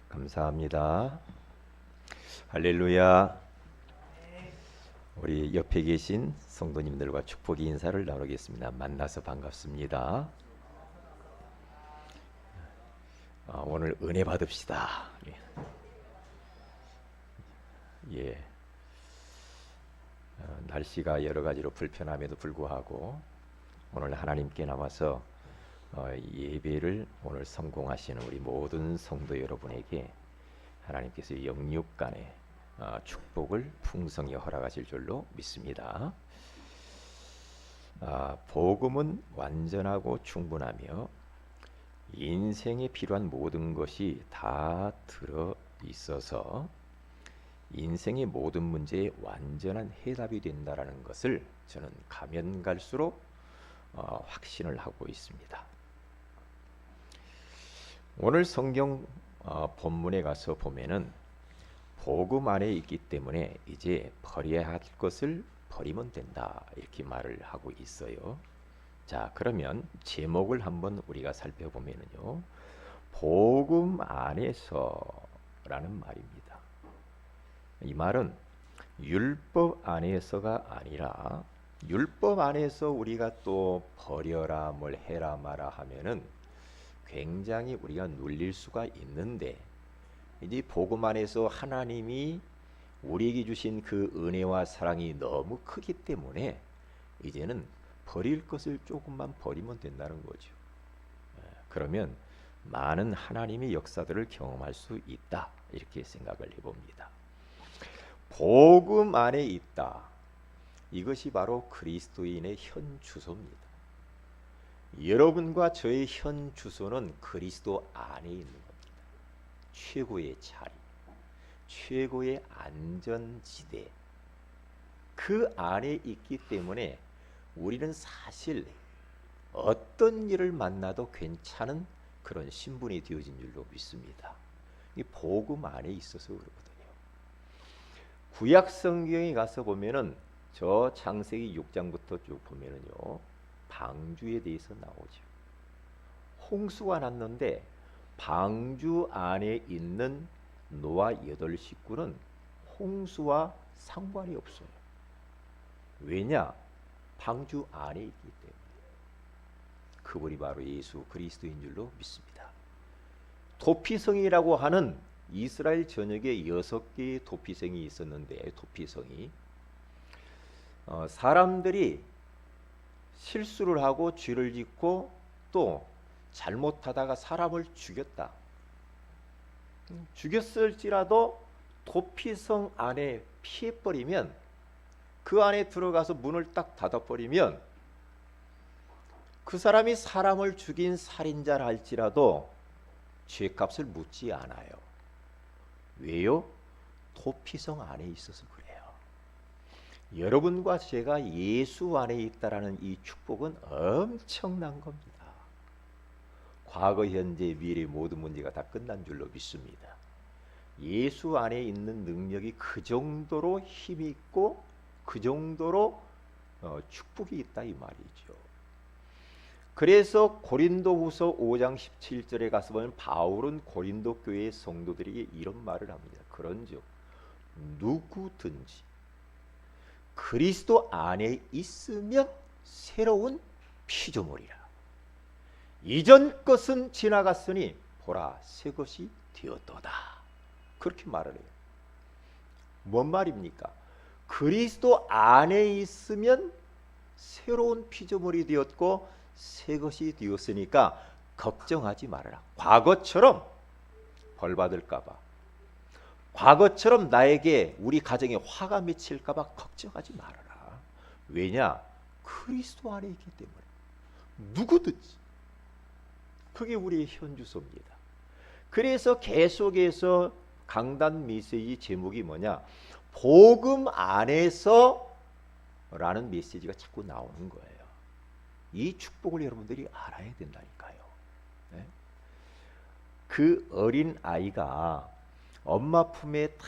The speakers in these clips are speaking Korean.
감사합니다. 할렐루야. 우리 옆에 계신 성도님들과 축복의 인사를 나누겠습니다. 만나서 반갑습니다. 오늘 은혜 받읍시다. 예. 날씨가 여러 가지로 불편함에도 불구하고 오늘 하나님께 나와서 예배를 오늘 성공하시는 우리 모든 성도 여러분에게 하나님께서 영육간에 축복을 풍성히 허락하실 줄로 믿습니다. 복음은 완전하고 충분하며 인생에 필요한 모든 것이 다 들어 있어서 인생의 모든 문제에 완전한 해답이 된다라는 것을 저는 가면 갈수록 확신을 하고 있습니다. 오늘 성경 본문에 가서 보면은 복음 안에 있기 때문에 이제 버려야 할 것을 버리면 된다 이렇게 말을 하고 있어요. 자, 그러면 제목을 한번 우리가 살펴보면은요, 복음 안에서라는 말입니다. 이 말은 율법 안에서가 아니라 율법 안에서 우리가 또 버려라 뭘 해라 마라 하면은 굉장히 우리가 눌릴 수가 있는데, 이제 복음 안에서 하나님이 우리에게 주신 그 은혜와 사랑이 너무 크기 때문에 이제는 버릴 것을 조금만 버리면 된다는 거죠. 그러면 많은 하나님의 역사들을 경험할 수 있다 이렇게 생각을 해봅니다. 복음 안에 있다. 이것이 바로 그리스도인의 현 주소입니다. 여러분과 저의 현 주소는 그리스도 안에 있는 겁니다. 최고의 자리, 최고의 안전지대, 그 안에 있기 때문에 우리는 사실 어떤 일을 만나도 괜찮은 그런 신분이 되어진 줄로 믿습니다. 이 복음 안에 있어서 그렇거든요. 구약 성경에 가서 보면은 저 창세기 6장부터 쭉 보면은요, 방주에 대해서 나오죠. 홍수가 났는데 방주 안에 있는 노아 8식구는 홍수와 상관이 없어요. 왜냐? 방주 안에 있기 때문에. 그분이 바로 예수 그리스도인 줄로 믿습니다. 도피성이라고 하는 이스라엘 전역에 6개의 도피성이 있었는데, 도피성이 사람들이 실수를 하고 죄를 짓고 또 잘못하다가 사람을 죽였다. 죽였을지라도 도피성 안에 피해버리면, 그 안에 들어가서 문을 딱 닫아버리면 그 사람이 사람을 죽인 살인자라 할지라도 죄값을 묻지 않아요. 왜요? 도피성 안에 있어서 그래요. 여러분과 제가 예수 안에 있다라는 이 축복은 엄청난 겁니다. 과거, 현재, 미래 모든 문제가 다 끝난 줄로 믿습니다. 예수 안에 있는 능력이 그 정도로 힘이 있고 그 정도로 축복이 있다 이 말이죠. 그래서 고린도후서 5장 17절에 가서 보면 바울은 고린도 교회의 성도들에게 이런 말을 합니다. 그런즉 누구든지 그리스도 안에 있으면 새로운 피조물이라. 이전 것은 지나갔으니 보라 새 것이 되었도다. 그렇게 말을 해요. 뭔 말입니까? 그리스도 안에 있으면 새로운 피조물이 되었고 새 것이 되었으니까 걱정하지 말아라. 과거처럼 벌 받을까봐, 과거처럼 나에게 우리 가정에 화가 맺힐까봐 걱정하지 말아라. 왜냐? 그리스도 안에 있기 때문에. 누구든지. 그게 우리의 현주소입니다. 그래서 계속해서 강단 메시지 제목이 뭐냐? 복음 안에서 라는 메시지가 자꾸 나오는 거예요. 이 축복을 여러분들이 알아야 된다니까요. 네? 그 어린 아이가 엄마 품에 탁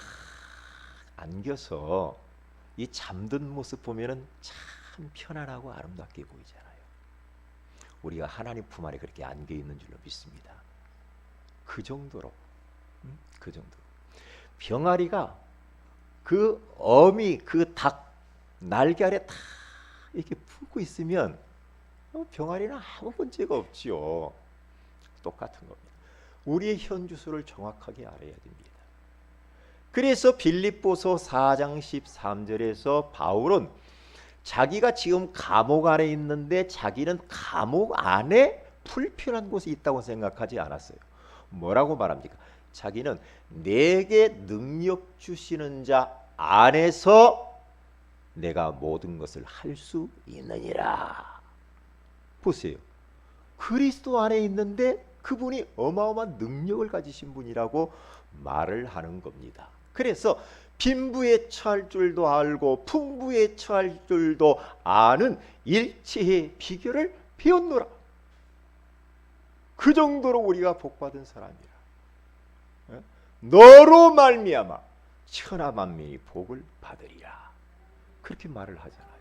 안겨서 이 잠든 모습 보면은 참 편안하고 아름답게 보이잖아요. 우리가 하나님 품 안에 그렇게 안겨 있는 줄로 믿습니다. 그 정도로, 그 정도로. 병아리가 그 어미 그 닭 날개 아래 다 이렇게 품고 있으면 병아리는 아무 문제가 없지요. 똑같은 겁니다. 우리의 현 주소를 정확하게 알아야 됩니다. 그래서 빌립보서 4장 13절에서 바울은 자기가 지금 감옥 안에 있는데 자기는 감옥 안에 불편한 곳에 있다고 생각하지 않았어요. 뭐라고 말합니까? 자기는 내게 능력 주시는 자 안에서 내가 모든 것을 할 수 있느니라. 보세요. 그리스도 안에 있는데 그분이 어마어마한 능력을 가지신 분이라고 말을 하는 겁니다. 그래서 빈부에 처할 줄도 알고 풍부에 처할 줄도 아는 일체의 비결을 배웠노라. 그 정도로 우리가 복받은 사람이라. 너로 말미암아 천하 만민이 복을 받으리라. 그렇게 말을 하잖아요.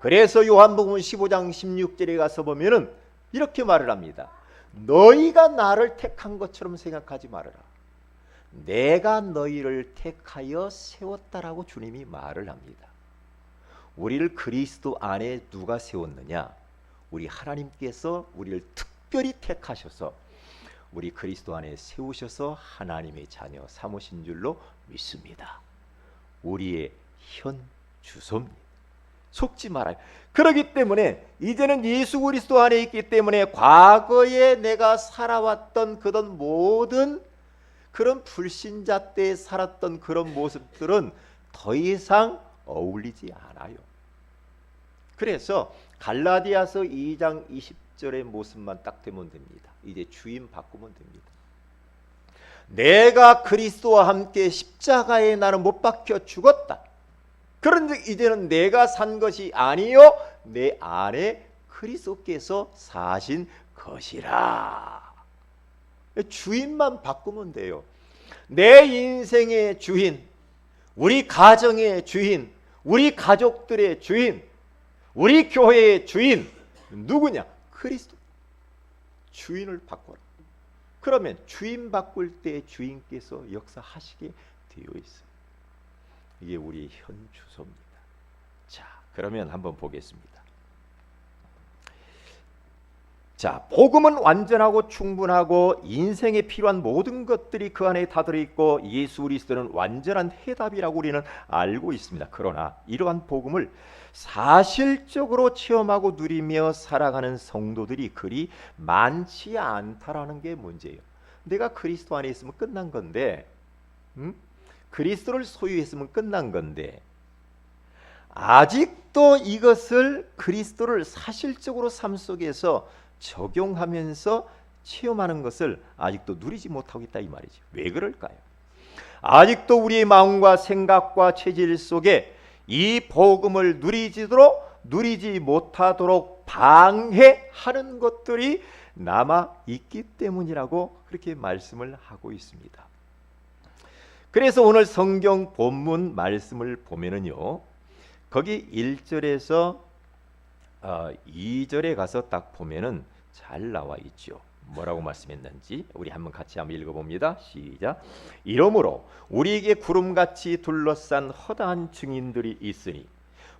그래서 요한복음 15장 16절에 가서 보면은 이렇게 말을 합니다. 너희가 나를 택한 것처럼 생각하지 말아라. 내가 너희를 택하여 세웠다라고 주님이 말을 합니다. 우리를 그리스도 안에 누가 세웠느냐? 우리 하나님께서 우리를 특별히 택하셔서 우리 그리스도 안에 세우셔서 하나님의 자녀 삼으신 줄로 믿습니다. 우리의 현 주소입니다. 속지 말아요. 그렇기 때문에 이제는 예수 그리스도 안에 있기 때문에 과거에 내가 살아왔던 그런 모든 그런 불신자 때 살았던 그런 모습들은 더 이상 어울리지 않아요. 그래서 갈라디아서 2장 20절의 모습만 딱 되면 됩니다. 이제 주인 바꾸면 됩니다. 내가 그리스도와 함께 십자가에 나는 못 박혀 죽었다. 그런데 이제는 내가 산 것이 아니요 내 안에 그리스도께서 사신 것이라. 주인만 바꾸면 돼요. 내 인생의 주인, 우리 가정의 주인, 우리 가족들의 주인, 우리 교회의 주인 누구냐? 그리스도. 주인을 바꿔라. 그러면 주인 바꿀 때 주인께서 역사하시게 되어 있어요. 이게 우리 현 주소입니다. 자, 그러면 한번 보겠습니다. 자, 복음은 완전하고 충분하고 인생에 필요한 모든 것들이 그 안에 다 들어있고 예수 그리스도는 완전한 해답이라고 우리는 알고 있습니다. 그러나 이러한 복음을 사실적으로 체험하고 누리며 살아가는 성도들이 그리 많지 않다라는 게 문제예요. 내가 그리스도 안에 있으면 끝난 건데, 그리스도를 소유했으면 끝난 건데 아직도 이것을 그리스도를 사실적으로 삶 속에서 적용하면서 체험하는 것을 아직도 누리지 못하고 있다 이 말이죠. 왜 그럴까요? 아직도 우리의 마음과 생각과 체질 속에 이 복음을 누리지 못하도록 방해하는 것들이 남아 있기 때문이라고 그렇게 말씀을 하고 있습니다. 그래서 오늘 성경 본문 말씀을 보면은요, 거기 1절에서 2절에 가서 딱 보면은 잘 나와 있죠. 뭐라고 말씀했는지 우리 한번 같이 한번 읽어봅니다. 시작. 이러므로 우리에게 구름같이 둘러싼 허다한 증인들이 있으니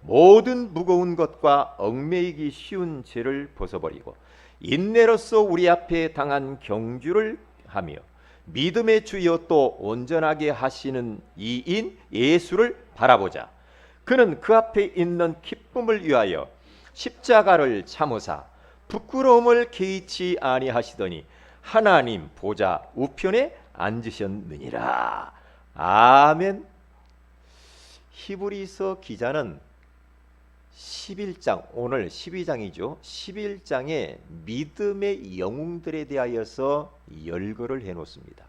모든 무거운 것과 얽매이기 쉬운 죄를 벗어버리고 인내로써 우리 앞에 당한 경주를 하며 믿음의 주여 또 온전하게 하시는 이인 예수를 바라보자. 그는 그 앞에 있는 기쁨을 위하여 십자가를 참으사 부끄러움을 개의치 아니하시더니 하나님 보좌 우편에 앉으셨느니라. 아멘. 히브리서 기자는 11장, 오늘 12장이죠. 11장에 믿음의 영웅들에 대하여서 열거를 해놓습니다.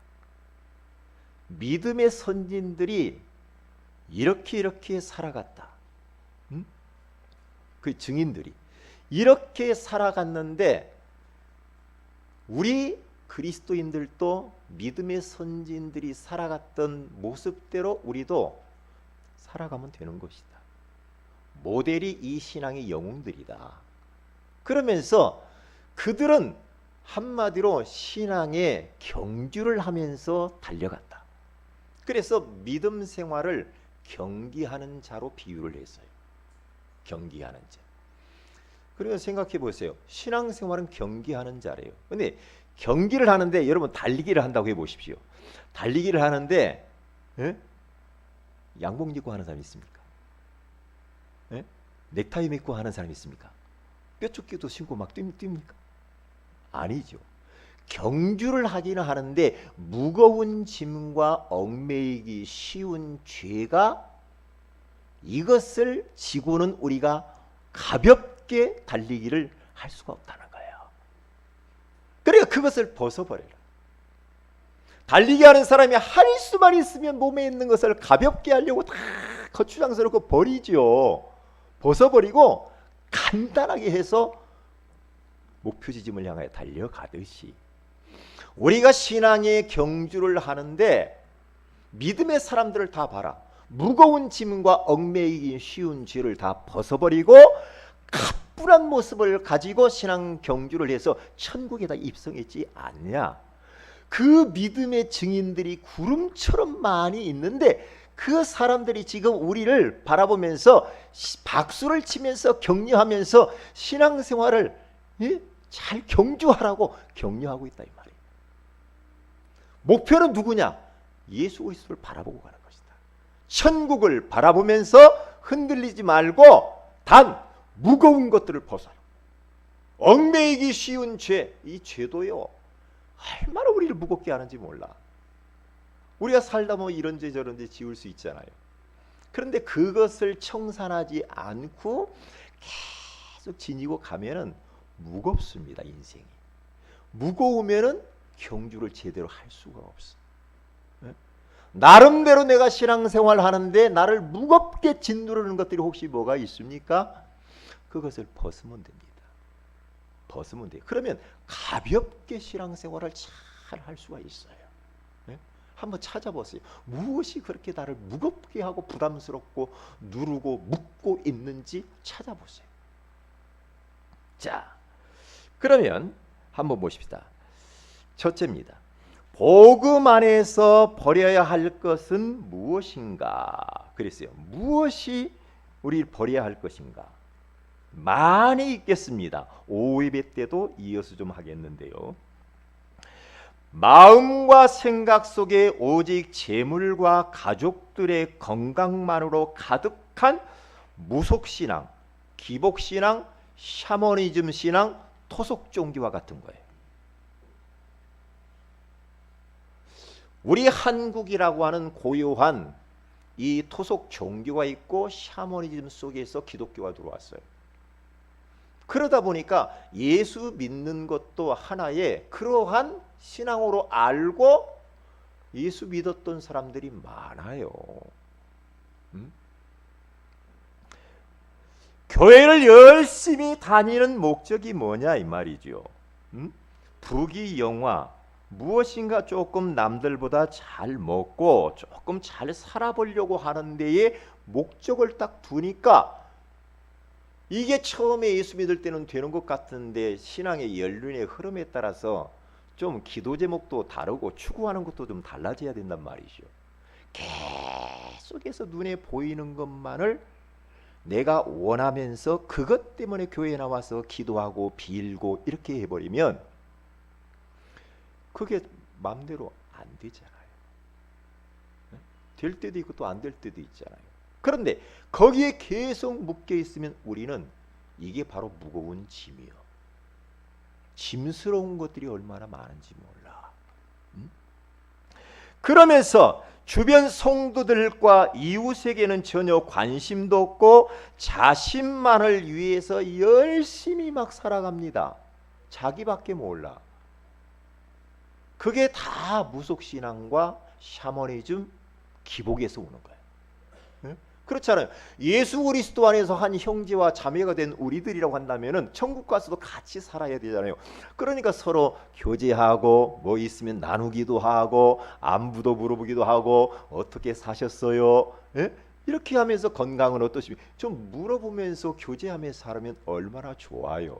믿음의 선진들이 이렇게 살아갔다. 그 증인들이 이렇게 살아갔는데 우리 그리스도인들도 믿음의 선진들이 살아갔던 모습대로 우리도 살아가면 되는 것이다. 모델이 이 신앙의 영웅들이다. 그러면서 그들은 한마디로 신앙의 경주를 하면서 달려간다. 그래서 믿음 생활을 경기하는 자로 비유를 했어요. 경기하는 자. 그리고 생각해 보세요. 신앙 생활은 경기하는 자래요. 근데 경기를 하는데 여러분 달리기를 한다고 해 보십시오. 달리기를 하는데 양복 입고 하는 사람이 있습니까? 넥타이 입고 하는 사람이 있습니까? 뼈조끼도 신고 막 뜁니까? 아니죠. 경주를 하기는 하는데 무거운 짐과 얽매이기 쉬운 죄가 이것을 지고는 우리가 가볍게 달리기를 할 수가 없다는 거예요. 그러니까 그것을 벗어버려라. 달리기 하는 사람이 할 수만 있으면 몸에 있는 것을 가볍게 하려고 다 거추장스럽고 버리죠. 벗어버리고 간단하게 해서 목표 지점을 향하여 달려가듯이 우리가 신앙의 경주를 하는데 믿음의 사람들을 다 봐라. 무거운 짐과 얽매이기 쉬운 죄를 다 벗어버리고 가뿐한 모습을 가지고 신앙 경주를 해서 천국에다 입성했지 않냐. 그 믿음의 증인들이 구름처럼 많이 있는데 그 사람들이 지금 우리를 바라보면서 박수를 치면서 격려하면서 신앙생활을 잘 경주하라고 격려하고 있다 이 말이에요. 목표는 누구냐? 예수 그리스도를 바라보고 가는 것이다. 천국을 바라보면서 흔들리지 말고 단 무거운 것들을 벗어라. 얽매이기 쉬운 죄, 이 죄도요 얼마나 우리를 무겁게 하는지 몰라. 우리가 살다 보면 이런 죄 저런 죄 지을 수 있잖아요. 그런데 그것을 청산하지 않고 계속 지니고 가면은 무겁습니다. 인생이 무거우면은 경주를 제대로 할 수가 없어. 나름대로 내가 신앙생활 하는데 나를 무겁게 짓누르는 것들이 혹시 뭐가 있습니까? 그것을 벗으면 됩니다. 벗으면 돼요. 그러면 가볍게 신앙생활을 잘 할 수가 있어요. 한번 찾아보세요. 무엇이 그렇게 나를 무겁게 하고 부담스럽고 누르고 묶고 있는지 찾아보세요. 자, 그러면 한번 보십시다. 첫째입니다. 복음 안에서 버려야 할 것은 무엇인가? 그랬어요. 무엇이 우리 버려야 할 것인가? 많이 있겠습니다. 오후 예배 때도 이어서 좀 하겠는데요. 마음과 생각 속에 오직 재물과 가족들의 건강만으로 가득한 무속신앙, 기복신앙, 샤머니즘 신앙, 토속종교와 같은 거예요. 우리 한국이라고 하는 고요한 이 토속 종교가 있고 샤머니즘 속에서 기독교가 들어왔어요. 그러다 보니까 예수 믿는 것도 하나의 그러한 신앙으로 알고 예수 믿었던 사람들이 많아요. 교회를 열심히 다니는 목적이 뭐냐 이 말이죠. 부귀영화, 무엇인가 조금 남들보다 잘 먹고 조금 잘 살아보려고 하는 데에 목적을 딱 두니까 이게 처음에 예수 믿을 때는 되는 것 같은데 신앙의 연륜의 흐름에 따라서 좀 기도 제목도 다르고 추구하는 것도 좀 달라져야 된단 말이죠. 계속해서 눈에 보이는 것만을 내가 원하면서 그것 때문에 교회에 나와서 기도하고 빌고 이렇게 해버리면 그게 마음대로 안 되잖아요. 될 때도 있고 또 안 될 때도 있잖아요. 그런데 거기에 계속 묶여 있으면 우리는 이게 바로 무거운 짐이요. 짐스러운 것들이 얼마나 많은지 몰라. 그러면서 주변 성도들과 이웃에게는 전혀 관심도 없고 자신만을 위해서 열심히 막 살아갑니다. 자기밖에 몰라. 그게 다 무속신앙과 샤머니즘, 기복에서 오는 거예요. 그렇잖아요. 예수 그리스도 안에서 한 형제와 자매가 된 우리들이라고 한다면은 천국 가서도 같이 살아야 되잖아요. 그러니까 서로 교제하고 뭐 있으면 나누기도 하고 안부도 물어보기도 하고 어떻게 사셨어요? 이렇게 하면서 건강은 어떠십니까? 좀 물어보면서 교제하면서 살면 얼마나 좋아요.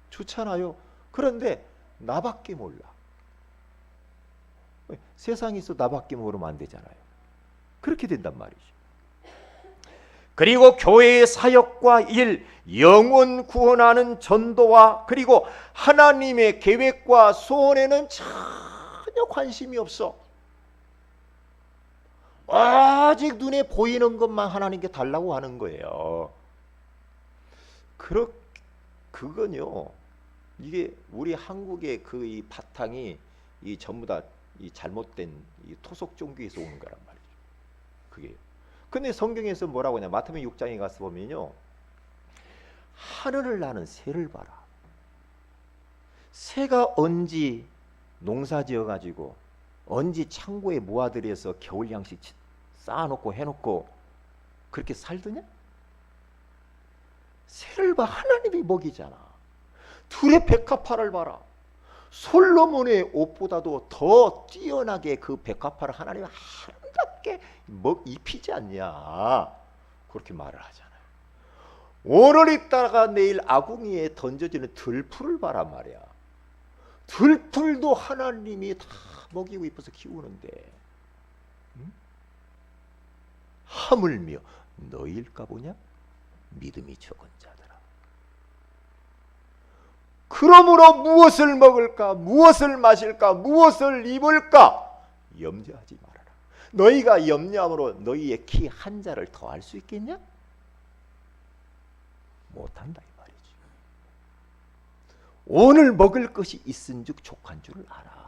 좋잖아요. 그런데 나밖에 몰라. 세상에서 나밖에 모르면 안 되잖아요. 그렇게 된단 말이죠. 그리고 교회의 사역과 일, 영혼 구원하는 전도와 그리고 하나님의 계획과 소원에는 전혀 관심이 없어. 아직 눈에 보이는 것만 하나님께 달라고 하는 거예요. 그건요, 이게 우리 한국의 그 이 바탕이 이 전부 다 이 잘못된 이 토속 종교에서 오는 거란 말이죠. 그게. 근데 성경에서 뭐라고 하냐? 마태복음 6장에 가서 보면요, 하늘을 나는 새를 봐라. 새가 언제 농사지어 가지고 언제 창고에 모아들여서 겨울 양식 쌓아놓고 해놓고 그렇게 살더냐? 새를 봐. 하나님이 먹이잖아. 둘의 백합화를 봐라. 솔로몬의 옷보다도 더 뛰어나게 그 백합화를 하나님이 아름답게 입히지 않냐, 그렇게 말을 하잖아요. 오늘 있다가 내일 아궁이에 던져지는 들풀을 봐라 말이야. 들풀도 하나님이 다 먹이고 입혀서 키우는데, 응? 하물며 너희일까 보냐? 믿음이 적은 자들아. 그러므로 무엇을 먹을까, 무엇을 마실까, 무엇을 입을까 염려하지 말아라. 너희가 염려함으로 너희의 키 한 자를 더할 수 있겠냐? 못한다 이 말이지. 오늘 먹을 것이 있은즉 족한 줄을 알아.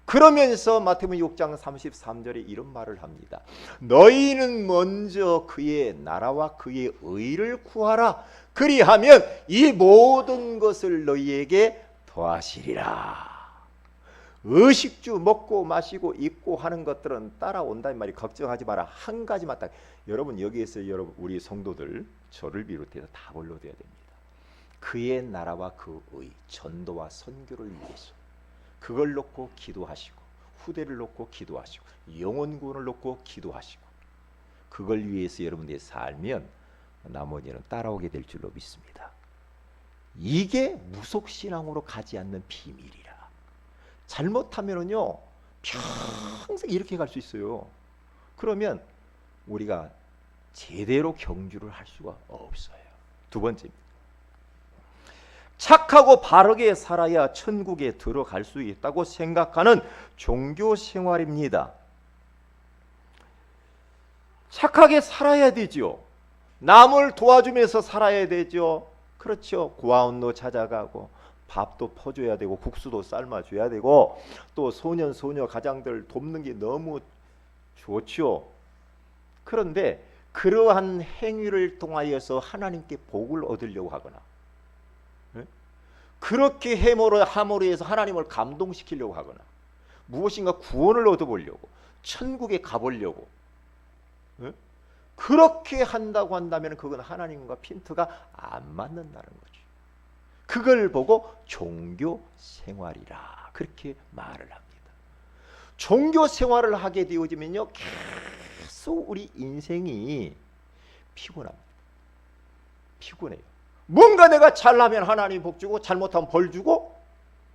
그러면서 마태복음 6장 33절에 이런 말을 합니다. 너희는 먼저 그의 나라와 그의 의를 구하라. 그리하면 이 모든 것을 너희에게 더하시리라. 의식주 먹고 마시고 입고 하는 것들은 따라온다 이 말이. 걱정하지 마라. 한 가지만 딱. 여러분 여기에서 여러분 우리 성도들 저를 비롯해서 다 불러드려야 됩니다. 그의 나라와 그 의, 전도와 선교를 위해서 그걸 놓고 기도하시고, 후대를 놓고 기도하시고, 영혼 구원을 놓고 기도하시고, 그걸 위해서 여러분들이 살면 나머지는 따라오게 될 줄로 믿습니다. 이게 무속신앙으로 가지 않는 비밀이라. 잘못하면은요 평생 이렇게 갈 수 있어요. 그러면 우리가 제대로 경주를 할 수가 없어요. 두 번째입니다. 착하고 바르게 살아야 천국에 들어갈 수 있다고 생각하는 종교 생활입니다. 착하게 살아야 되죠. 남을 도와주면서 살아야 되죠. 그렇죠. 고아원도 찾아가고 밥도 퍼줘야 되고 국수도 삶아줘야 되고 또 소년 소녀 가장들 돕는 게 너무 좋죠. 그런데 그러한 행위를 통하여서 하나님께 복을 얻으려고 하거나 그렇게 함으로 해서 하나님을 감동시키려고 하거나 무엇인가 구원을 얻어보려고 천국에 가보려고 그렇게 한다고 한다면 그건 하나님과 핀트가 안 맞는다는 거죠. 그걸 보고 종교 생활이라 그렇게 말을 합니다. 종교 생활을 하게 되어지면요 계속 우리 인생이 피곤합니다. 피곤해요. 뭔가 내가 잘하면 하나님 복 주고 잘못하면 벌 주고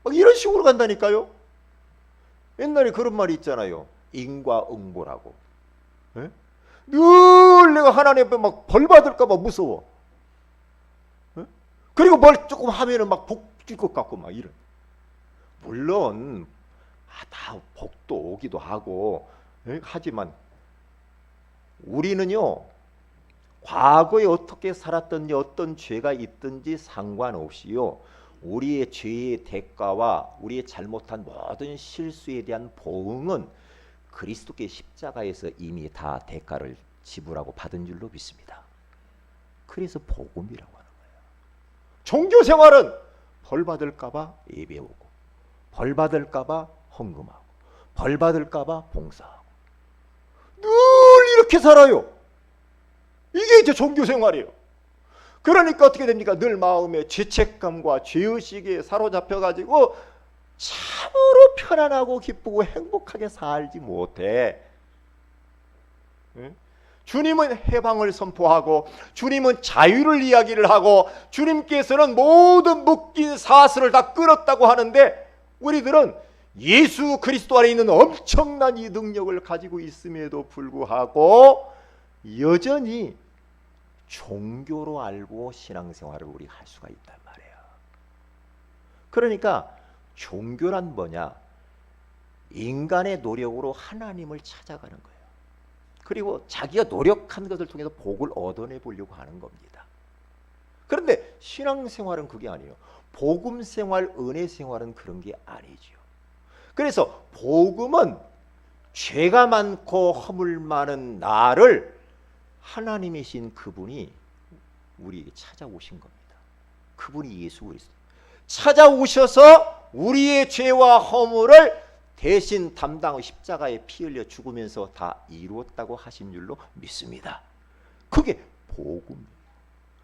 막 이런 식으로 간다니까요. 옛날에 그런 말이 있잖아요. 인과응보라고. 에? 늘 내가 하나님 앞에 막 벌 받을까 봐 무서워. 에? 그리고 뭘 조금 하면은 막 복 줄 것 같고 막 이런. 물론 다 복도 오기도 하고 하지만 우리는요 과거에 어떻게 살았든지 어떤 죄가 있든지 상관없이요 우리의 죄의 대가와 우리의 잘못한 모든 실수에 대한 보응은 그리스도께 십자가에서 이미 다 대가를 지불하고 받은 줄로 믿습니다. 그래서 복음이라고 하는 거예요. 종교 생활은 벌 받을까 봐 예배오고 벌 받을까 봐 헌금하고 벌 받을까 봐 봉사하고 늘 이렇게 살아요. 이게 이제 종교 생활이에요. 그러니까 어떻게 됩니까? 늘 마음에 죄책감과 죄의식에 사로잡혀 가지고 참으로 편안하고 기쁘고 행복하게 살지 못해. 주님은 해방을 선포하고 주님은 자유를 이야기를 하고 주님께서는 모든 묶인 사슬을 다 끊었다고 하는데 우리들은 예수 그리스도 안에 있는 엄청난 이 능력을 가지고 있음에도 불구하고 여전히 종교로 알고 신앙생활을 우리가 할 수가 있단 말이에요. 그러니까 종교란 뭐냐? 인간의 노력으로 하나님을 찾아가는 거예요. 그리고 자기가 노력한 것을 통해서 복을 얻어내 보려고 하는 겁니다. 그런데 신앙생활은 그게 아니에요. 복음생활, 은혜생활은 그런 게 아니죠. 그래서 복음은 죄가 많고 허물 많은 나를 하나님이신 그분이 우리에게 찾아오신 겁니다. 그분이 예수 그리스도 찾아오셔서 우리의 죄와 허물을 대신 담당 십자가에 피 흘려 죽으면서 다 이루었다고 하신 줄로 믿습니다. 그게 복음.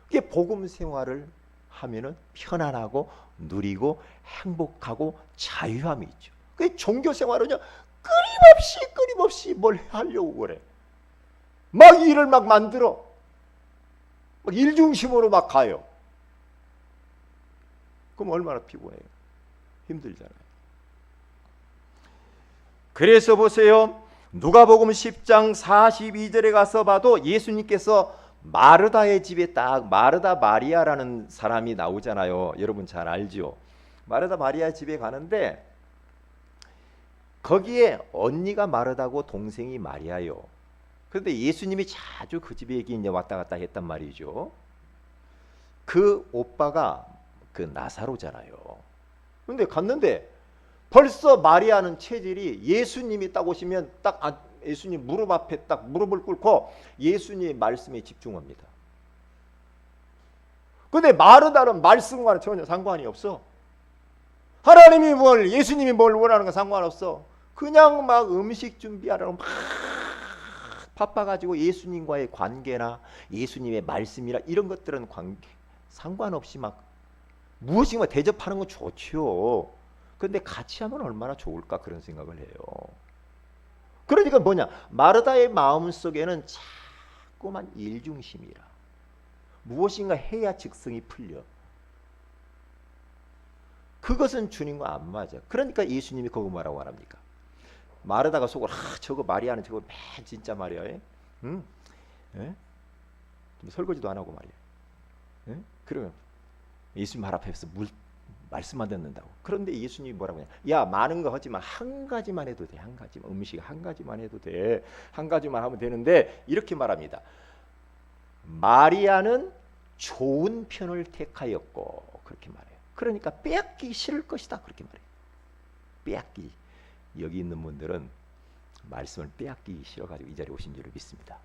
그게 복음 생활을 하면은 편안하고 누리고 행복하고 자유함이 있죠. 그 종교 생활은요 끊임없이 뭘 하려고 그래. 막 일을 막 만들어. 막 일 중심으로 막 가요. 그럼 얼마나 피곤해요. 힘들잖아요. 그래서 보세요. 누가복음 10장 42절에 가서 봐도 예수님께서 마르다의 집에 딱 마르다 마리아라는 사람이 나오잖아요. 여러분 잘 알죠? 마르다 마리아 집에 가는데 거기에 언니가 마르다고 동생이 마리아요. 그런데 예수님이 자주 그 집에 이제 왔다 갔다 했단 말이죠. 그 오빠가 그 나사로잖아요. 그런데 갔는데 벌써 마리아는 체질이 예수님이 딱 오시면 딱 예수님 무릎 앞에 딱 무릎을 꿇고 예수님의 말씀에 집중합니다. 그런데 마르다는 말씀과는 전혀 상관이 없어. 하나님이 뭘 예수님이 뭘 원하는 건 상관없어. 그냥 막 음식 준비하라고 막 바빠가지고 예수님과의 관계나 예수님의 말씀이나 이런 것들은 상관없이 막 무엇인가 대접하는 건 좋죠. 그런데 같이 하면 얼마나 좋을까 그런 생각을 해요. 그러니까 뭐냐? 마르다의 마음속에는 자꾸만 일중심이라. 무엇인가 해야 직성이 풀려. 그것은 주님과 안 맞아. 그러니까 예수님이 그거 뭐라고 말합니까? 마르다가 속으로 저거 마리아는 저거 맨 진짜 말이야. 응? 예? 설거지도 안 하고 말이야. 예? 그러면 예수님 말 앞에서 말씀만 듣는다고. 그런데 예수님이 뭐라고 해요? 야 많은 거 하지만 한 가지만 해도 돼. 한 가지만. 음식 한 가지만 해도 돼. 한 가지만 하면 되는데 이렇게 말합니다. 마리아는 좋은 편을 택하였고 그렇게 말해요. 그러니까 빼앗기 싫을 것이다 그렇게 말해요. 빼앗기. 여기 있는 분들은 말씀을 빼앗기기 싫어가지고 이 자리에 오신 줄을 믿습니다.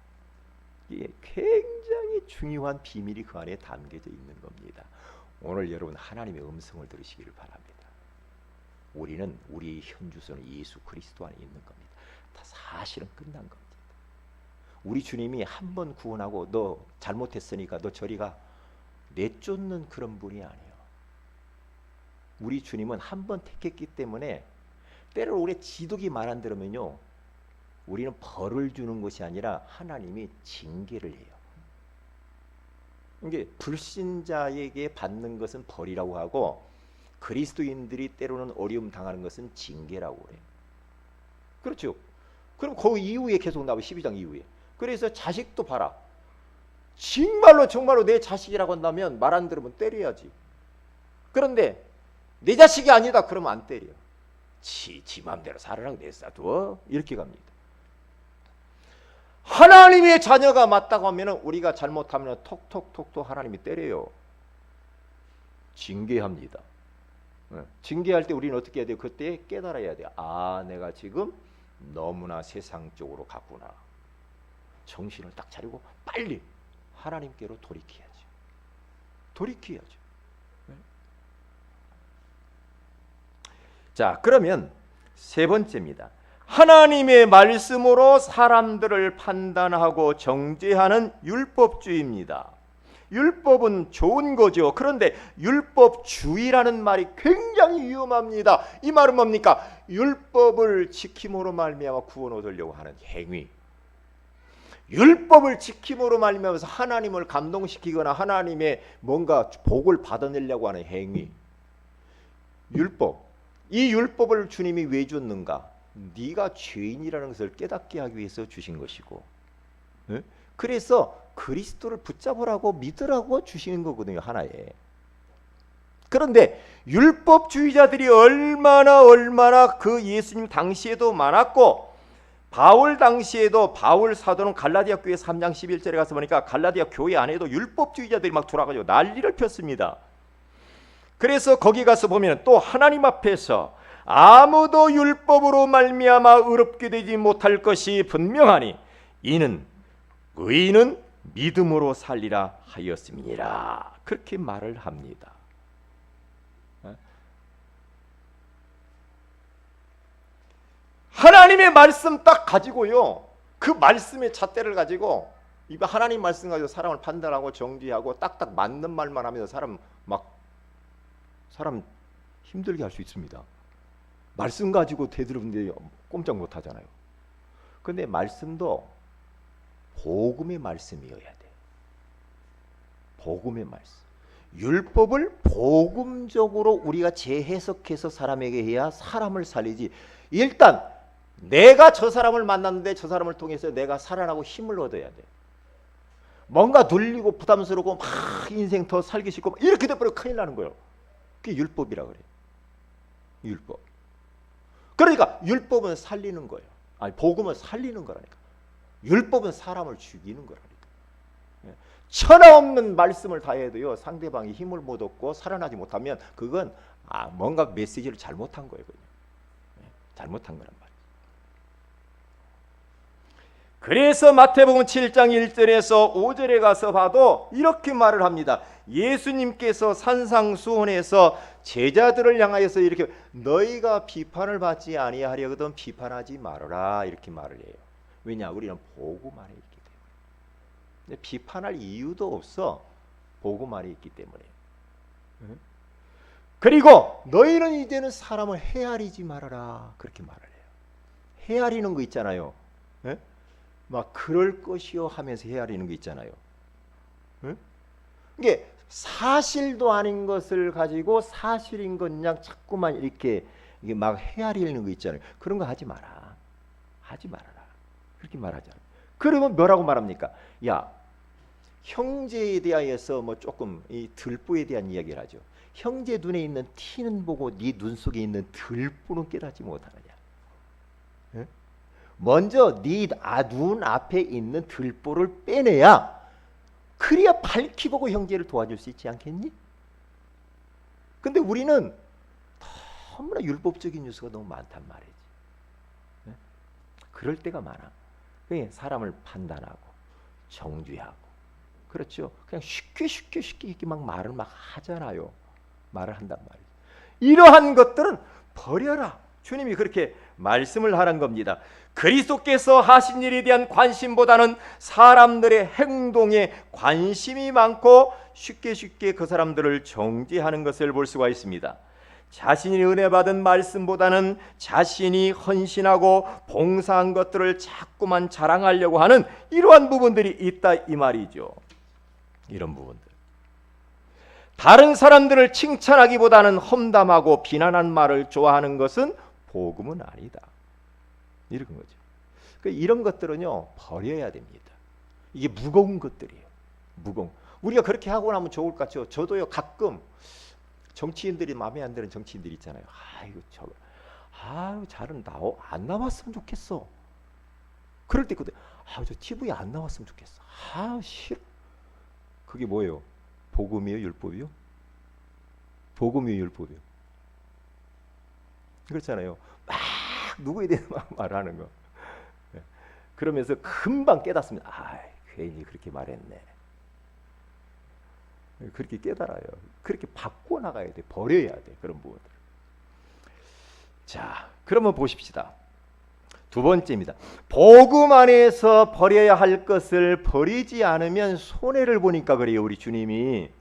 이게 굉장히 중요한 비밀이 그 안에 담겨져 있는 겁니다. 오늘 여러분 하나님의 음성을 들으시기를 바랍니다. 우리는 우리의 현주소는 예수 그리스도 안에 있는 겁니다. 다 사실은 끝난 겁니다. 우리 주님이 한 번 구원하고 너 잘못했으니까 너 저리 가 내쫓는 그런 분이 아니에요. 우리 주님은 한 번 택했기 때문에 때로 우리 지독이 말 안 들으면요 우리는 벌을 주는 것이 아니라 하나님이 징계를 해요. 이게 불신자에게 받는 것은 벌이라고 하고 그리스도인들이 때로는 어려움 당하는 것은 징계라고 해요. 그렇죠? 그럼 그 이후에 계속 나와요. 12장 이후에. 그래서 자식도 봐라. 정말로 내 자식이라고 한다면 말 안 들으면 때려야지. 그런데 내 자식이 아니다 그러면 안 때려. 지 맘대로 살으라고 내싸둬 이렇게 갑니다. 하나님의 자녀가 맞다고 하면 우리가 잘못하면 톡톡톡톡 하나님이 때려요. 징계합니다. 징계할 때 우리는 어떻게 해야 돼요? 그때 깨달아야 돼요. 아 내가 지금 너무나 세상 쪽으로 갔구나. 정신을 딱 차리고 빨리 하나님께로 돌이켜야죠. 자, 그러면 세 번째입니다. 하나님의 말씀으로 사람들을 판단하고 정죄하는 율법주의입니다. 율법은 좋은 거죠. 그런데 율법주의라는 말이 굉장히 위험합니다. 이 말은 뭡니까? 율법을 지킴으로 말미암아 구원 얻으려고 하는 행위. 율법을 지킴으로 말미암아서 하나님을 감동시키거나 하나님의 뭔가 복을 받아내려고 하는 행위. 율법. 이 율법을 주님이 왜 줬는가? 네가 죄인이라는 것을 깨닫게 하기 위해서 주신 것이고, 그래서 그리스도를 붙잡으라고 믿으라고 주시는 거거든요, 하나에. 그런데 율법주의자들이 얼마나 그 예수님 당시에도 많았고, 바울 당시에도 바울 사도는 갈라디아 교회 3장 11절에 가서 보니까 갈라디아 교회 안에도 율법주의자들이 막 돌아가지고 난리를 폈습니다. 그래서 거기 가서 보면 또 하나님 앞에서 아무도 율법으로 말미암아 의롭게 되지 못할 것이 분명하니 이는 의인은 믿음으로 살리라 하였음이니라. 그렇게 말을 합니다. 하나님의 말씀 딱 가지고요, 그 말씀의 잣대를 가지고 하나님 말씀 가지고 사람을 판단하고 정죄하고 딱딱 맞는 말만 하면서 사람 힘들게 할 수 있습니다. 말씀 가지고 되들으는데 꼼짝 못 하잖아요. 근데 말씀도 복음의 말씀이어야 돼. 복음의 말씀. 율법을 복음적으로 우리가 재해석해서 사람에게 해야 사람을 살리지. 일단 내가 저 사람을 만났는데 저 사람을 통해서 내가 살아나고 힘을 얻어야 돼. 뭔가 눌리고 부담스럽고 막 인생 더 살기 싫고 이렇게 돼버리면 큰일 나는 거예요. 그게 율법이라 그래요. 율법. 그러니까 율법은 살리는 거예요. 아니, 복음은 살리는 거라니까. 율법은 사람을 죽이는 거라니까. 천하 없는 말씀을 다 해도요, 상대방이 힘을 못 얻고 살아나지 못하면 그건 뭔가 메시지를 잘못한 거예요. 잘못한 거란 말이에요. 그래서 마태복음 7장 1절에서 5절에 가서 봐도 이렇게 말을 합니다. 예수님께서 산상수훈에서 제자들을 향하여서 이렇게 너희가 비판을 받지 아니하려거든 비판하지 말아라 이렇게 말을 해요. 왜냐? 우리는 복음 안에 있기 때문에. 비판할 이유도 없어. 복음 안에 있기 때문에. 그리고 너희는 이제는 사람을 헤아리지 말아라 그렇게 말을 해요. 헤아리는 거 있잖아요. 막 그럴 것이요 하면서 헤아리는 거 있잖아요. 이게 사실도 아닌 것을 가지고 사실인 것냥 자꾸만 이렇게 막 헤아리는 거 있잖아요. 그런 거 하지 마라. 하지 말아라. 그렇게 말하잖아요. 그러면 뭐라고 말합니까? 야, 형제에 대하여서 뭐 조금 이 들보에 대한 이야기를 하죠. 형제 눈에 있는 티는 보고 네 눈 속에 있는 들보는 깨닫지 못하느냐. 먼저 네 눈 앞에 있는 들보를 빼내야 그래야 밝히 보고 형제를 도와줄 수 있지 않겠니? 근데 우리는 너무나 율법적인 뉴스가 너무 많단 말이지. 그럴 때가 많아. 사람을 판단하고 정죄하고 그렇죠. 그냥 쉽게 이렇게 막 말을 막 하잖아요. 말을 한단 말이에요. 이러한 것들은 버려라. 주님이 그렇게 말씀을 하는 겁니다. 그리스도께서 하신 일에 대한 관심보다는 사람들의 행동에 관심이 많고 쉽게 그 사람들을 정죄하는 것을 볼 수가 있습니다. 자신이 은혜 받은 말씀보다는 자신이 헌신하고 봉사한 것들을 자꾸만 자랑하려고 하는 이러한 부분들이 있다 이 말이죠. 이런 부분들. 다른 사람들을 칭찬하기보다는 험담하고 비난하는 말을 좋아하는 것은 복음은 아니다. 이런 거죠. 그러니까 이런 것들은요 버려야 됩니다. 이게 무거운 것들이에요. 무거운. 우리가 그렇게 하고 나면 좋을 것 같죠. 저도요 가끔 정치인들이 마음에 안 드는 정치인들 있잖아요. 잘은 안 나왔으면 좋겠어. 그럴 때 있거든. 저 TV에 안 나왔으면 좋겠어. 싫어. 그게 뭐예요? 복음이에요, 율법이요? 복음이에요, 율법이요? 그렇잖아요. 막 누구에 대해 막 말하는 거. 그러면서 금방 깨닫습니다. 괜히 그렇게 말했네. 그렇게 깨달아요. 그렇게 바꿔 나가야 돼. 버려야 돼. 그런 부분들. 자, 그러면 보십시다. 두 번째입니다. 복음 안에서 버려야 할 것을 버리지 않으면 손해를 보니까 그래요. 우리 주님이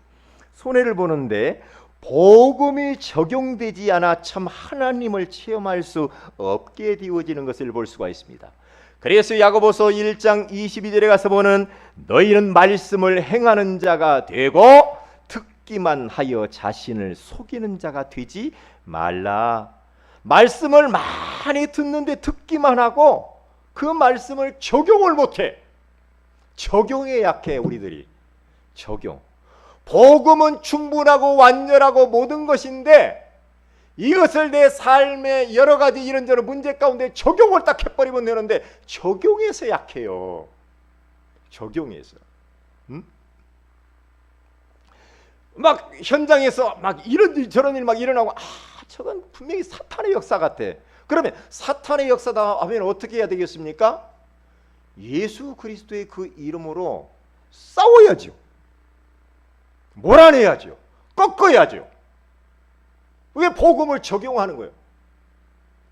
손해를 보는데 복음이 적용되지 않아 참 하나님을 체험할 수 없게 되어지는 것을 볼 수가 있습니다. 그래서 야고보서 1장 22절에 가서 보는 너희는 말씀을 행하는 자가 되고 듣기만 하여 자신을 속이는 자가 되지 말라. 말씀을 많이 듣는데 듣기만 하고 그 말씀을 적용을 못해. 적용에 약해 우리들이. 적용. 복음은 충분하고 완전하고 모든 것인데 이것을 내 삶의 여러 가지 이런저런 문제 가운데 적용을 딱 해버리면 되는데 적용에서 약해요. 적용에서. 막 현장에서 막 이런 일 저런 일 막 일어나고 저건 분명히 사탄의 역사 같아. 그러면 사탄의 역사다 하면 어떻게 해야 되겠습니까? 예수 그리스도의 그 이름으로 싸워야죠. 몰아내야죠. 꺾어야죠. 왜 복음을 적용하는 거예요?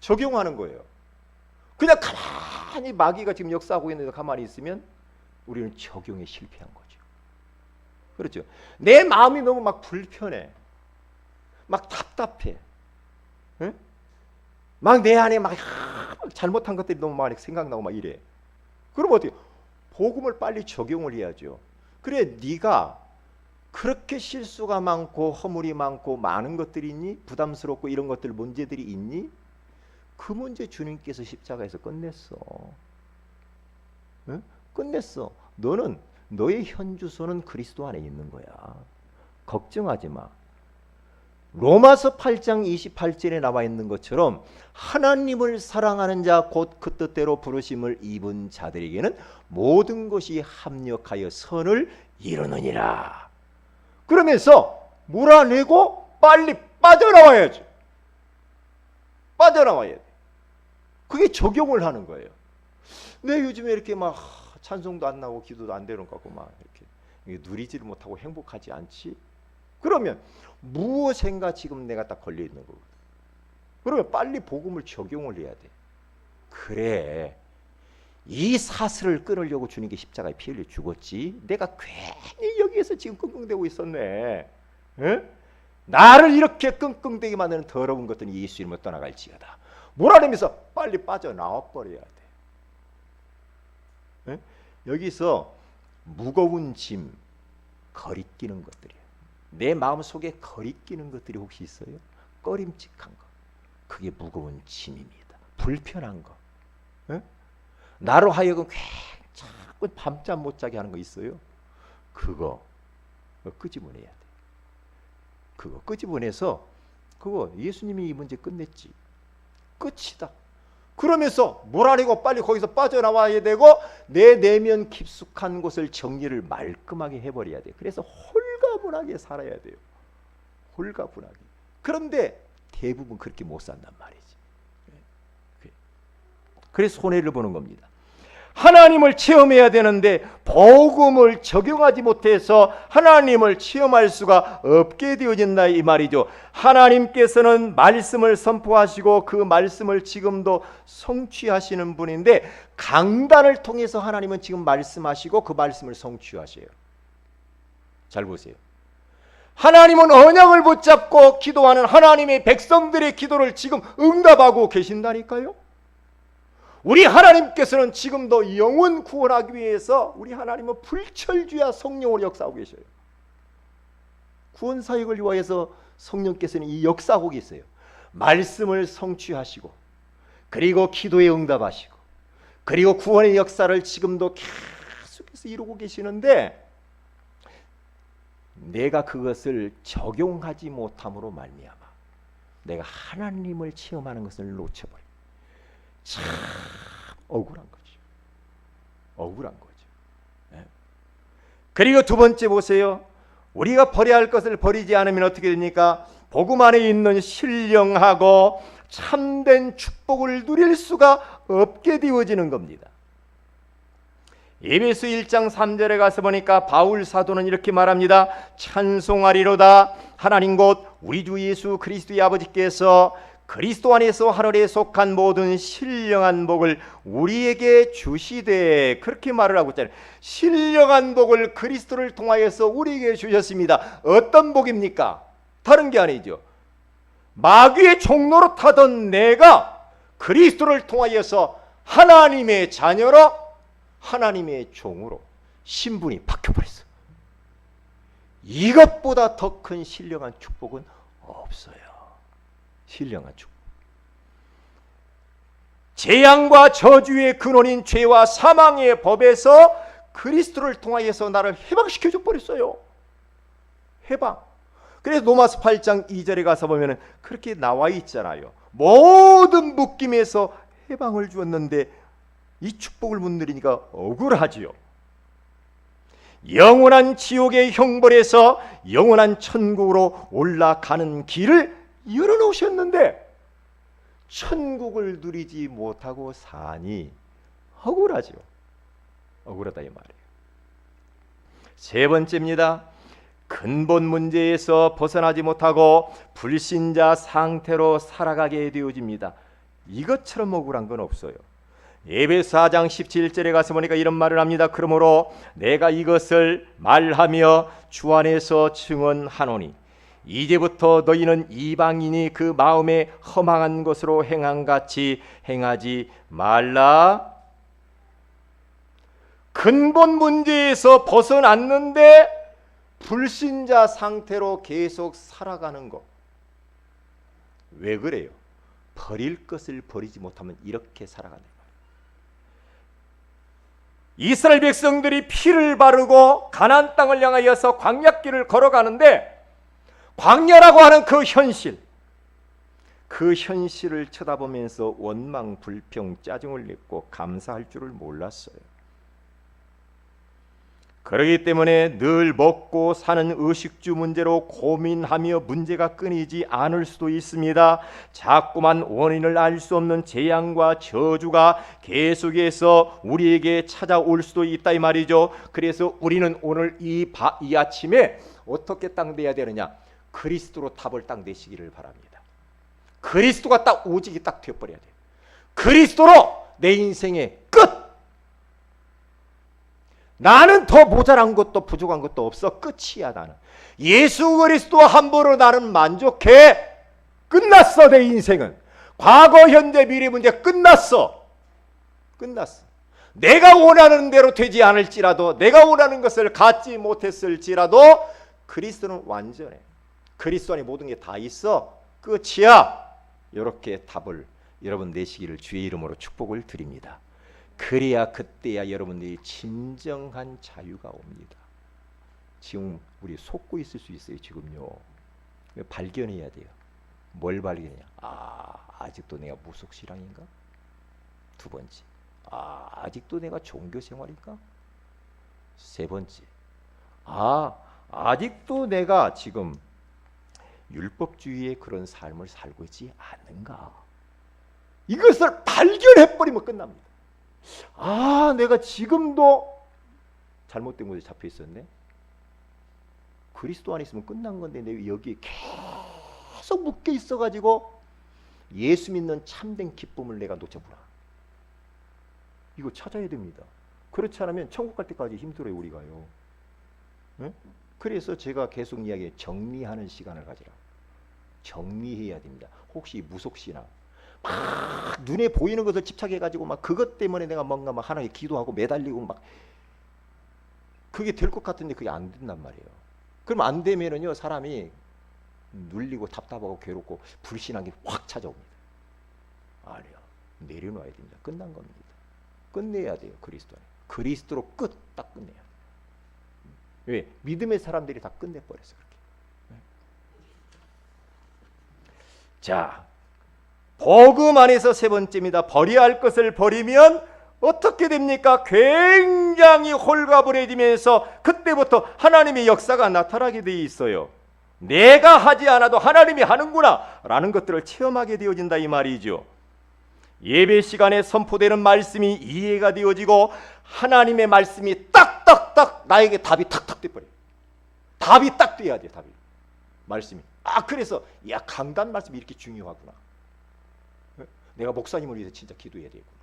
적용하는 거예요. 그냥 가만히 마귀가 지금 역사하고 있는데 가만히 있으면 우리는 적용에 실패한 거죠. 그렇죠. 내 마음이 너무 막 불편해. 막 답답해. 응? 막 내 안에 막 잘못한 것들이 너무 많이 생각나고 막 이래. 그럼 어떻게? 복음을 빨리 적용을 해야죠. 그래 네가 그렇게 실수가 많고 허물이 많고 많은 것들이 있니? 부담스럽고 이런 것들 문제들이 있니? 그 문제 주님께서 십자가에서 끝냈어. 응? 끝냈어. 너는 너의 현주소는 그리스도 안에 있는 거야. 걱정하지 마. 로마서 8장 28절에 나와 있는 것처럼 하나님을 사랑하는 자 곧 그 뜻대로 부르심을 입은 자들에게는 모든 것이 합력하여 선을 이루느니라. 그러면서 몰아내고 빨리 빠져나와야지. 빠져나와야 돼. 그게 적용을 하는 거예요. 내 요즘에 이렇게 막 찬송도 안 나오고 기도도 안 되는 것 같고 막 이렇게 누리지를 못하고 행복하지 않지? 그러면 무엇인가 지금 내가 딱 걸려 있는 거거든. 그러면 빨리 복음을 적용을 해야 돼. 그래. 이 사슬을 끊으려고 주님께 십자가에 피 흘려 죽었지. 내가 괜히 여기에서 지금 끙끙대고 있었네. 에? 나를 이렇게 끙끙대게 만드는 더러운 것들은 예수 이름으로 떠나갈지어다. 몰아내면서 빨리 빠져나와 버려야 돼. 에? 여기서 무거운 짐, 거리끼는 것들이야. 내 마음속에 거리끼는 것들이 혹시 있어요? 꺼림칙한 거. 그게 무거운 짐입니다. 불편한 거. 에? 나로 하여금 자꾸 밤잠 못 자게 하는 거 있어요? 그거 끄집어내야 돼. 그거 끄집어내서 그거 예수님이 이 문제 끝냈지. 끝이다. 그러면서 몰아내고 빨리 거기서 빠져나와야 되고 내 내면 깊숙한 곳을 정리를 말끔하게 해버려야 돼. 그래서 홀가분하게 살아야 돼요. 홀가분하게. 그런데 대부분 그렇게 못 산단 말이지. 그래서 손해를 보는 겁니다. 하나님을 체험해야 되는데 복음을 적용하지 못해서 하나님을 체험할 수가 없게 되어진다 이 말이죠. 하나님께서는 말씀을 선포하시고 그 말씀을 지금도 성취하시는 분인데 강단을 통해서 하나님은 지금 말씀하시고 그 말씀을 성취하셔요. 잘 보세요. 하나님은 언약을 붙잡고 기도하는 하나님의 백성들의 기도를 지금 응답하고 계신다니까요. 우리 하나님께서는 지금도 영혼 구원하기 위해서 우리 하나님은 불철주야 성령으로 역사하고 계셔요. 구원 사역을 위하여서 성령께서는 이 역사하고 계세요. 말씀을 성취하시고 그리고 기도에 응답하시고 그리고 구원의 역사를 지금도 계속해서 이루고 계시는데 내가 그것을 적용하지 못함으로 말미암아 내가 하나님을 체험하는 것을 놓쳐버려. 참 억울한 거죠. 억울한 거죠. 네. 그리고 두 번째 보세요. 우리가 버려야 할 것을 버리지 않으면 어떻게 됩니까? 복음 안에 있는 신령하고 참된 축복을 누릴 수가 없게 되어지는 겁니다. 에베소 1장 3절에 가서 보니까 바울 사도는 이렇게 말합니다. 찬송하리로다 하나님 곧 우리 주 예수 그리스도의 아버지께서 그리스도 안에서 하늘에 속한 모든 신령한 복을 우리에게 주시되 그렇게 말을 하고 있잖아요. 신령한 복을 그리스도를 통하여서 우리에게 주셨습니다. 어떤 복입니까? 다른 게 아니죠. 마귀의 종로로 타던 내가 그리스도를 통하여서 하나님의 자녀로, 하나님의 종으로 신분이 바뀌어버렸어. 이것보다 더 큰 신령한 축복은 없어요. 신령한 축복. 재앙과 저주의 근원인 죄와 사망의 법에서 그리스도를 통하여서 나를 해방시켜 줘 버렸어요. 해방. 그래서 로마서 8장 2절에 가서 보면은 그렇게 나와 있잖아요. 모든 묶임에서 해방을 주었는데 이 축복을 못 누리니까 억울하지요. 영원한 지옥의 형벌에서 영원한 천국으로 올라가는 길을 열어놓으셨는데 천국을 누리지 못하고 사니 억울하죠. 억울하다 이 말이에요. 세 번째입니다. 근본 문제에서 벗어나지 못하고 불신자 상태로 살아가게 되어집니다. 이것처럼 억울한 건 없어요. 에베소 4장 17절에 가서 보니까 이런 말을 합니다. 그러므로 내가 이것을 말하며 주 안에서 증언하노니 이제부터 너희는 이방인이 그 마음에 허망한 것으로 행한 같이 행하지 말라. 근본 문제에서 벗어났는데 불신자 상태로 계속 살아가는 것. 왜 그래요? 버릴 것을 버리지 못하면 이렇게 살아가는 거예요. 이스라엘 백성들이 피를 바르고 가나안 땅을 향하여서 광야길을 걸어가는데 광야라고 하는 그 현실, 그 현실을 쳐다보면서 원망, 불평, 짜증을 냈고 감사할 줄을 몰랐어요. 그렇기 때문에 늘 먹고 사는 의식주 문제로 고민하며 문제가 끊이지 않을 수도 있습니다. 자꾸만 원인을 알 수 없는 재앙과 저주가 계속해서 우리에게 찾아올 수도 있다 이 말이죠. 그래서 우리는 오늘 이 아침에 어떻게 딱 내야 되느냐? 그리스도로 답을 딱 내시기를 바랍니다. 그리스도가 딱 오직이 딱 되어버려야 돼요. 그리스도로 내 인생의 끝! 나는 더 모자란 것도 부족한 것도 없어. 끝이야. 나는 예수 그리스도 한 번으로 나는 만족해. 끝났어. 내 인생은 과거 현재 미래 문제 끝났어. 끝났어. 내가 원하는 대로 되지 않을지라도, 내가 원하는 것을 갖지 못했을지라도 그리스도는 완전해. 그리스도 안에 모든 게 다 있어. 끝이야. 이렇게 답을 여러분 내시기를 주의 이름으로 축복을 드립니다. 그래야 그때야 여러분들이 진정한 자유가 옵니다. 지금 우리 속고 있을 수 있어요. 지금요. 발견해야 돼요. 뭘 발견해야? 아직도 내가 무속신앙인가? 두 번째, 아직도 내가 종교생활인가? 세 번째, 아직도 내가 지금 율법주의의 그런 삶을 살고 있지 않는가? 이것을 발견해버리면 끝납니다. 내가 지금도 잘못된 곳에 잡혀 있었네. 그리스도 안에 있으면 끝난 건데 내가 여기에 계속 묶여 있어가지고 예수 믿는 참된 기쁨을 내가 놓쳤구나. 이거 찾아야 됩니다. 그렇지 않으면 천국 갈 때까지 힘들어요. 우리가요. 네? 그래서 제가 계속 이야기해, 정리하는 시간을 가지라. 정리해야 됩니다. 혹시 무속신앙 막 눈에 보이는 것을 집착해가지고 막 그것 때문에 내가 뭔가 막 하나님께 기도하고 매달리고 막 그게 될 것 같은데 그게 안 된단 말이에요. 그럼 안 되면은요 사람이 눌리고 답답하고 괴롭고 불신한 게 확 찾아옵니다. 아니요, 내려놔야 됩니다. 끝난 겁니다. 끝내야 돼요. 그리스도 안에. 그리스도로 딱 끝내야 돼요. 왜? 믿음의 사람들이 다 끝내버렸어. 그렇게. 자, 복음 안에서 세 번째입니다. 버려야 할 것을 버리면 어떻게 됩니까? 굉장히 홀가분해지면서 그때부터 하나님의 역사가 나타나게 돼 있어요. 내가 하지 않아도 하나님이 하는구나 라는 것들을 체험하게 되어진다 이 말이죠. 예배 시간에 선포되는 말씀이 이해가 되어지고 하나님의 말씀이 딱딱딱 나에게 답이 탁탁 돼버려요. 답이 딱 돼야 돼요. 답이. 말씀이. 그래서 강단 말씀이 이렇게 중요하구나. 내가 목사님을 위해서 진짜 기도해야 되겠구나.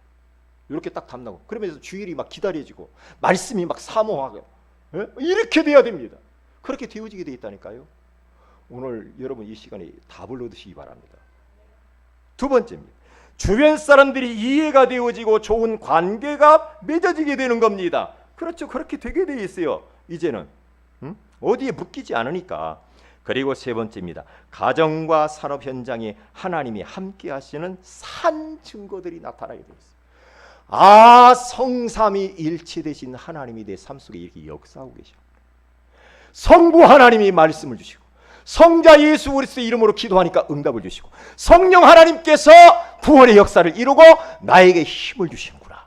이렇게 딱 답나고 그러면서 주일이 막 기다려지고 말씀이 막 사모하고 이렇게 돼야 됩니다. 그렇게 되어지게 돼 있다니까요. 오늘 여러분 이 시간에 답을 얻으시기 바랍니다. 두 번째입니다. 주변 사람들이 이해가 되어지고 좋은 관계가 맺어지게 되는 겁니다. 그렇죠. 그렇게 되게 돼 있어요. 이제는 어디에 묶이지 않으니까. 그리고 세 번째입니다. 가정과 산업 현장에 하나님이 함께 하시는 산 증거들이 나타나게 되어 있어요. 아, 성삼위 일체되신 하나님이 내 삶 속에 이렇게 역사하고 계셔. 성부 하나님이 말씀을 주시고, 성자 예수 그리스도 이름으로 기도하니까 응답을 주시고, 성령 하나님께서 구원의 역사를 이루고 나에게 힘을 주시는구나.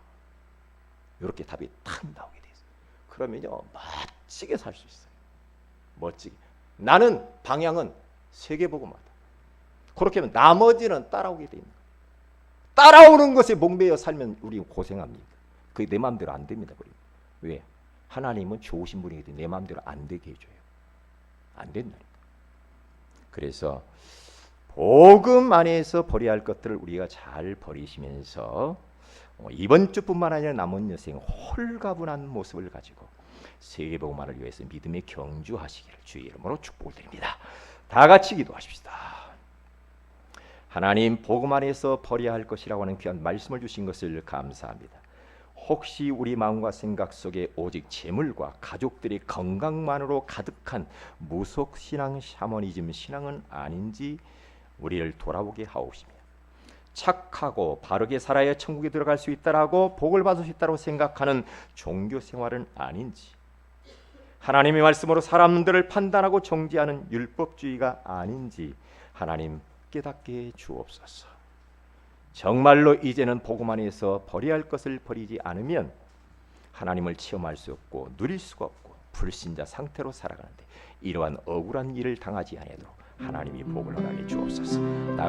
이렇게 답이 탁 나오게 돼 있어요. 그러면요, 멋지게 살 수 있어요. 멋지게. 나는 방향은 세계복음화다. 그렇게 하면 나머지는 따라오게 돼 있는 거예요. 따라오는 것에 목매여 살면 우리 고생합니다. 그게 내 마음대로 안 됩니다. 왜? 하나님은 좋으신 분이기 때문에 내 마음대로 안 되게 해줘요. 안 된다니까. 그래서 복음 안에서 버려야 할 것들을 우리가 잘 버리시면서 이번 주뿐만 아니라 남은 여생 홀가분한 모습을 가지고 세계복음화를 위해서 믿음의 경주하시기를 주의 이름으로 축복을 드립니다. 다 같이 기도하십시다. 하나님, 복음 안에서 버려야 할 것이라고 하는 귀한 말씀을 주신 것을 감사합니다. 혹시 우리 마음과 생각 속에 오직 재물과 가족들의 건강만으로 가득한 무속신앙, 샤머니즘 신앙은 아닌지 우리를 돌아보게 하옵시며, 착하고 바르게 살아야 천국에 들어갈 수 있다라고 복을 받을 수 있다고 생각하는 종교 생활은 아닌지, 하나님의 말씀으로 사람들을 판단하고 정죄하는 율법주의가 아닌지 하나님 깨닫게 주옵소서. 정말로 이제는 복음 안에서 버려야 할 것을 버리지 않으면 하나님을 체험할 수 없고 누릴 수가 없고 불신자 상태로 살아가는데, 이러한 억울한 일을 당하지 않도록 하나님이 복을 허락해 주옵소서.